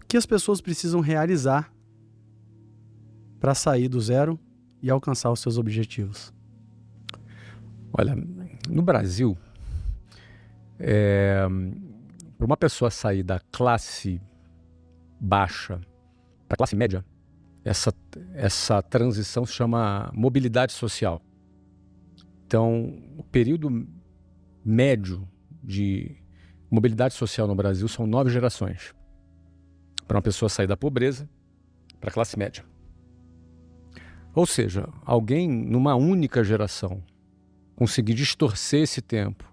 que as pessoas precisam realizar para sair do zero e alcançar os seus objetivos? Olha, no Brasil, para uma pessoa sair da classe baixa para a classe média, essa transição se chama mobilidade social. Então, o período médio de mobilidade social no Brasil são 9 gerações. Para uma pessoa sair da pobreza para a classe média. Ou seja, alguém numa única geração conseguir distorcer esse tempo,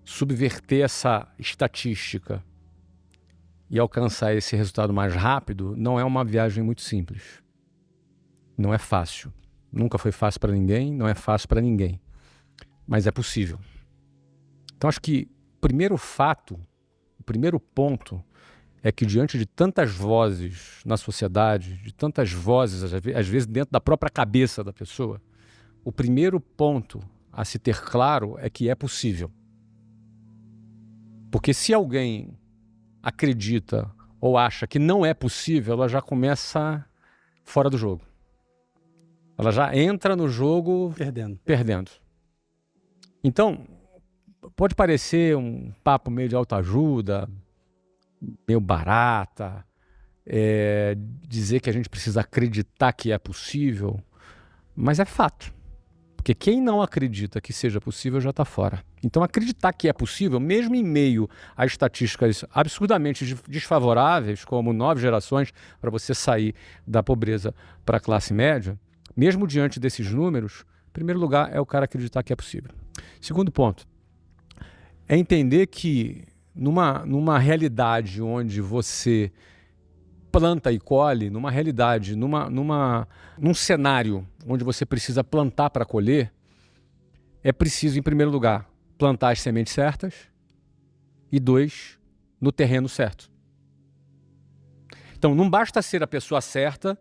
subverter essa estatística e alcançar esse resultado mais rápido, não é uma viagem muito simples. Não é fácil. Nunca foi fácil para ninguém, não é fácil para ninguém. Mas é possível. Então acho que o primeiro fato, o primeiro ponto é que diante de tantas vozes na sociedade, de tantas vozes, às vezes dentro da própria cabeça da pessoa, o primeiro ponto a se ter claro é que é possível. Porque se alguém acredita ou acha que não é possível, ela já começa fora do jogo. Ela já entra no jogo perdendo. Então, pode parecer um papo meio de autoajuda, meio barata, dizer que a gente precisa acreditar que é possível, mas é fato. Porque quem não acredita que seja possível já está fora. Então acreditar que é possível, mesmo em meio a estatísticas absurdamente desfavoráveis, como 9 gerações para você sair da pobreza para a classe média, mesmo diante desses números, em primeiro lugar é o cara acreditar que é possível. Segundo ponto, é entender que numa realidade onde você planta e colhe, numa realidade, num cenário onde você precisa plantar para colher, é preciso, em primeiro lugar, plantar as sementes certas e 2, no terreno certo. Então, não basta ser a pessoa certa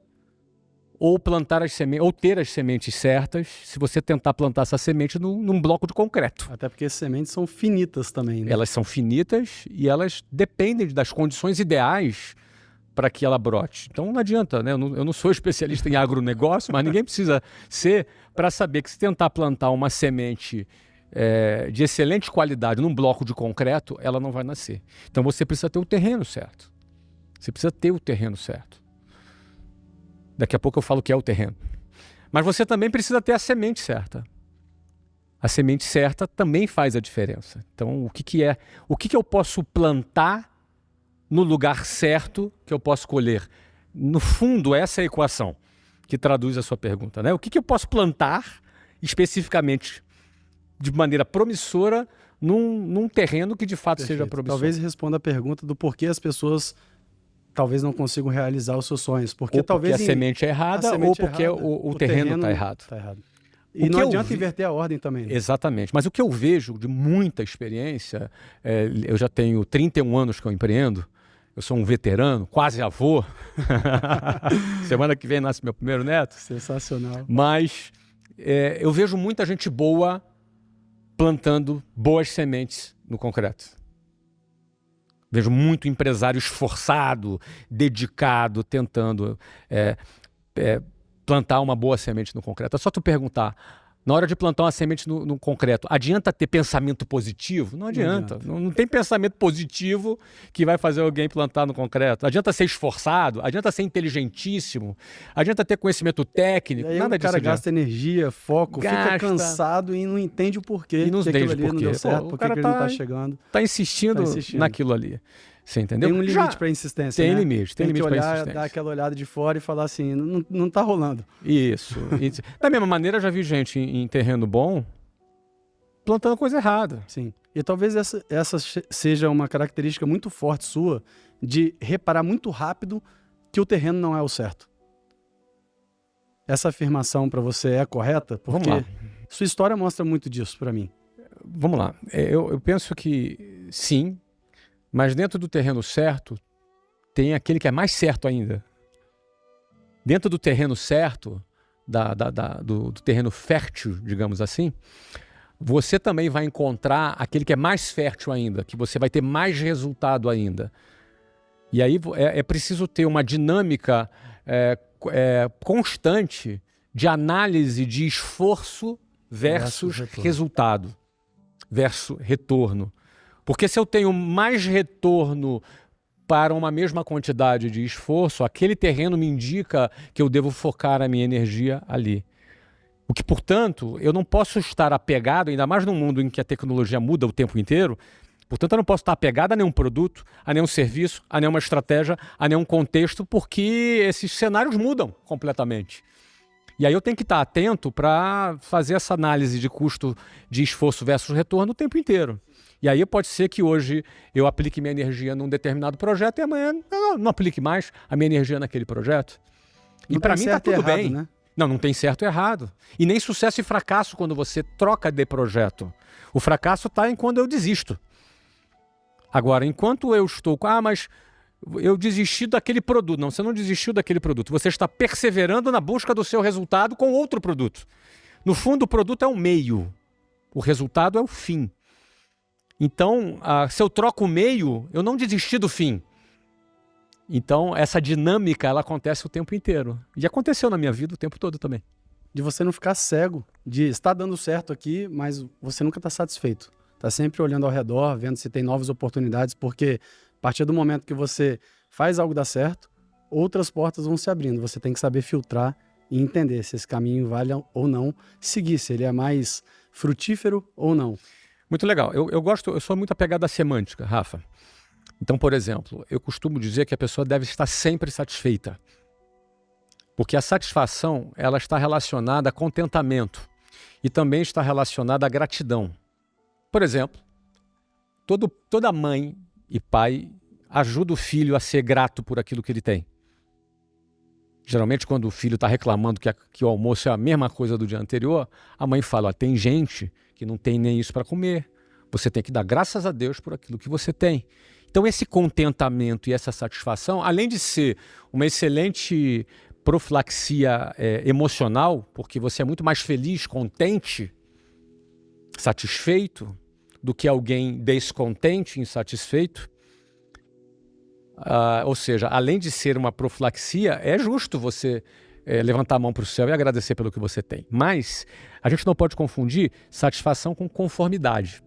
ou plantar as sementes, ou ter as sementes certas, se você tentar plantar essa semente num bloco de concreto. Até porque as sementes são finitas também, né? Elas são finitas e elas dependem das condições ideais para que ela brote. Então não adianta, né? Eu não sou especialista em agronegócio, mas ninguém precisa ser para saber que se tentar plantar uma semente de excelente qualidade num bloco de concreto, ela não vai nascer. Então você precisa ter o terreno certo. Você precisa ter o terreno certo. Daqui a pouco eu falo o que é o terreno. Mas você também precisa ter a semente certa. A semente certa também faz a diferença. Então o que eu posso plantar no lugar certo que eu posso colher? No fundo, essa é a equação que traduz a sua pergunta, né? O que eu posso plantar especificamente de maneira promissora num terreno que de fato seja promissor? Talvez responda a pergunta do porquê as pessoas talvez não consigam realizar os seus sonhos. Porque talvez a semente é errada ou porque o terreno está errado. Tá errado. E não adianta inverter a ordem também. Né? Exatamente. Mas o que eu vejo de muita experiência, eu já tenho 31 anos que eu empreendo, eu sou um veterano, quase avô. Semana que vem nasce meu primeiro neto. Sensacional. Mas eu vejo muita gente boa plantando boas sementes no concreto. Vejo muito empresário esforçado, dedicado, tentando plantar uma boa semente no concreto. É só tu perguntar, na hora de plantar uma semente no concreto, adianta ter pensamento positivo? Não adianta. Não tem pensamento positivo que vai fazer alguém plantar no concreto. Adianta ser esforçado, adianta ser inteligentíssimo, adianta ter conhecimento técnico, e aí nada o cara disso. Gasta energia, foco, fica cansado e não entende o porquê. E não entende o porquê. Não deu certo, porque ele não tá chegando. Tá insistindo naquilo ali. Você entendeu? Tem um limite para insistência, tem né? Limite, tem limite para insistência. Dar aquela olhada de fora e falar assim, não tá rolando. Isso. Da mesma maneira, já vi gente em terreno bom plantando coisa errada. Sim. E talvez essa seja uma característica muito forte sua de reparar muito rápido que o terreno não é o certo. Essa afirmação para você é correta? Porque Vamos lá. Sua história mostra muito disso para mim. Vamos lá. Eu penso que sim, mas dentro do terreno certo, tem aquele que é mais certo ainda. Dentro do terreno certo, do terreno fértil, digamos assim, você também vai encontrar aquele que é mais fértil ainda, que você vai ter mais resultado ainda. E aí é preciso ter uma dinâmica constante de análise de esforço versus resultado, versus retorno. Porque se eu tenho mais retorno para uma mesma quantidade de esforço, aquele terreno me indica que eu devo focar a minha energia ali. O que, portanto, eu não posso estar apegado, ainda mais num mundo em que a tecnologia muda o tempo inteiro, portanto, eu não posso estar apegado a nenhum produto, a nenhum serviço, a nenhuma estratégia, a nenhum contexto, porque esses cenários mudam completamente. E aí eu tenho que estar atento para fazer essa análise de custo de esforço versus retorno o tempo inteiro. E aí pode ser que hoje eu aplique minha energia num determinado projeto e amanhã eu não aplique mais a minha energia naquele projeto. E para mim está tudo bem. Né? Não tem certo e errado. E nem sucesso e fracasso quando você troca de projeto. O fracasso está em quando eu desisto. Agora, enquanto eu estou com... mas eu desisti daquele produto. Não, você não desistiu daquele produto. Você está perseverando na busca do seu resultado com outro produto. No fundo, o produto é o meio. O resultado é o fim. Então, se eu troco o meio, eu não desisti do fim. Então, essa dinâmica, ela acontece o tempo inteiro. E aconteceu na minha vida o tempo todo também. De você não ficar cego, de estar dando certo aqui, mas você nunca está satisfeito. Está sempre olhando ao redor, vendo se tem novas oportunidades, porque a partir do momento que você faz algo dar certo, outras portas vão se abrindo. Você tem que saber filtrar e entender se esse caminho vale ou não seguir, se ele é mais frutífero ou não. Muito legal. Eu sou muito apegado à semântica, Rafa. Então, por exemplo, eu costumo dizer que a pessoa deve estar sempre satisfeita. Porque a satisfação, ela está relacionada a contentamento e também está relacionada à gratidão. Por exemplo, toda mãe e pai ajuda o filho a ser grato por aquilo que ele tem. Geralmente, quando o filho está reclamando que o almoço é a mesma coisa do dia anterior, a mãe fala, tem gente que não tem nem isso para comer. Você tem que dar graças a Deus por aquilo que você tem. Então, esse contentamento e essa satisfação, além de ser uma excelente profilaxia emocional, porque você é muito mais feliz, contente, satisfeito, do que alguém descontente, insatisfeito. Ou seja, além de ser uma profilaxia, é justo você levantar a mão para o céu e agradecer pelo que você tem. Mas a gente não pode confundir satisfação com conformidade.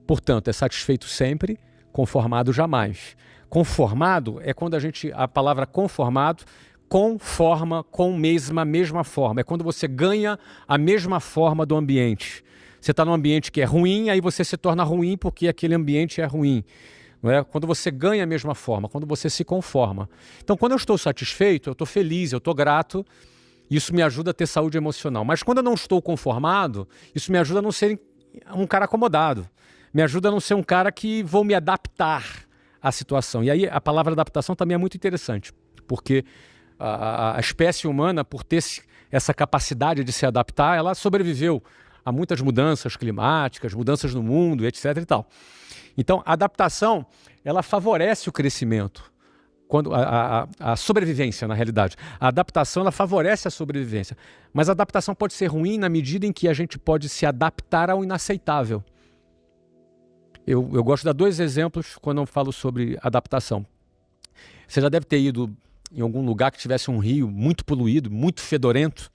Portanto, é satisfeito sempre, conformado jamais. Conformado é quando a palavra conformado conforma com mesma forma. É quando você ganha a mesma forma do ambiente. Você está num ambiente que é ruim, aí você se torna ruim porque aquele ambiente é ruim. Não é? Quando você ganha a mesma forma, quando você se conforma. Então, quando eu estou satisfeito, eu estou feliz, eu estou grato, isso me ajuda a ter saúde emocional. Mas quando eu não estou conformado, isso me ajuda a não ser um cara acomodado. Me ajuda a não ser um cara que vou me adaptar à situação. E aí a palavra adaptação também é muito interessante, porque a espécie humana, por ter essa capacidade de se adaptar, ela sobreviveu a muitas mudanças climáticas, mudanças no mundo, etc. e tal. Então, a adaptação, ela favorece o crescimento, a sobrevivência, na realidade. A adaptação, ela favorece a sobrevivência. Mas a adaptação pode ser ruim na medida em que a gente pode se adaptar ao inaceitável. Eu gosto de dar 2 exemplos quando eu falo sobre adaptação. Você já deve ter ido em algum lugar que tivesse um rio muito poluído, muito fedorento,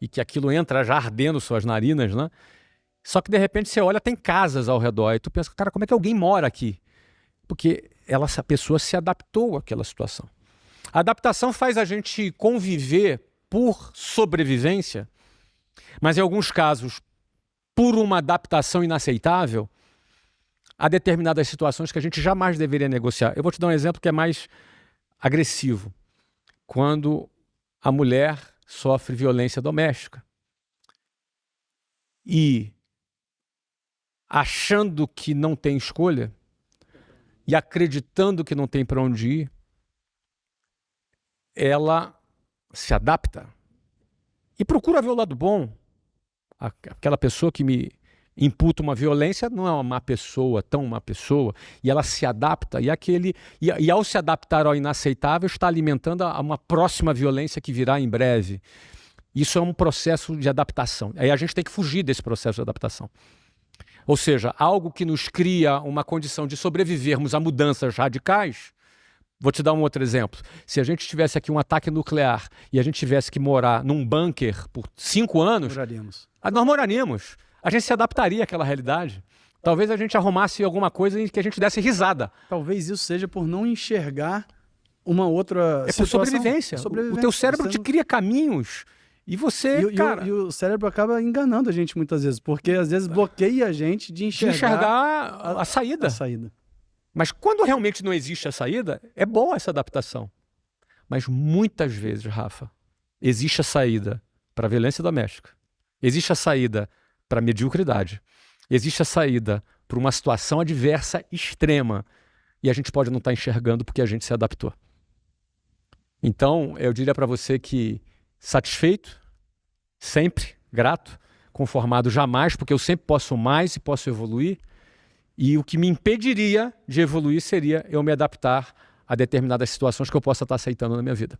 e que aquilo entra já ardendo suas narinas, né? Só que de repente você olha, tem casas ao redor, e tu pensa, cara, como é que alguém mora aqui? Porque essa pessoa se adaptou àquela situação. A adaptação faz a gente conviver por sobrevivência, mas em alguns casos, por uma adaptação inaceitável, a determinadas situações que a gente jamais deveria negociar. Eu vou te dar um exemplo que é mais agressivo. Quando a mulher sofre violência doméstica e, achando que não tem escolha e acreditando que não tem para onde ir, ela se adapta e procura ver o lado bom. Aquela pessoa que me imputa uma violência não é uma má pessoa, tão má pessoa, e ela se adapta, e ao se adaptar ao inaceitável, está alimentando uma próxima violência que virá em breve. Isso é um processo de adaptação. Aí a gente tem que fugir desse processo de adaptação. Ou seja, algo que nos cria uma condição de sobrevivermos a mudanças radicais, Vou te dar um outro exemplo. Se a gente tivesse aqui um ataque nuclear e a gente tivesse que morar num bunker por 5 anos, nós moraríamos. A gente se adaptaria àquela realidade. Talvez a gente arrumasse alguma coisa em que a gente desse risada. Talvez isso seja por não enxergar uma outra situação. Por sobrevivência. O teu cérebro te cria caminhos e você, e o cérebro acaba enganando a gente muitas vezes, porque às vezes bloqueia a gente de enxergar a saída. Mas quando realmente não existe a saída, é boa essa adaptação. Mas muitas vezes, Rafa, existe a saída para a violência doméstica, existe a saída para a mediocridade, existe a saída para uma situação adversa extrema e a gente pode não estar enxergando porque a gente se adaptou. Então, eu diria para você que satisfeito, sempre, grato, conformado jamais, porque eu sempre posso mais e posso evoluir. E o que me impediria de evoluir seria eu me adaptar a determinadas situações que eu possa estar aceitando na minha vida.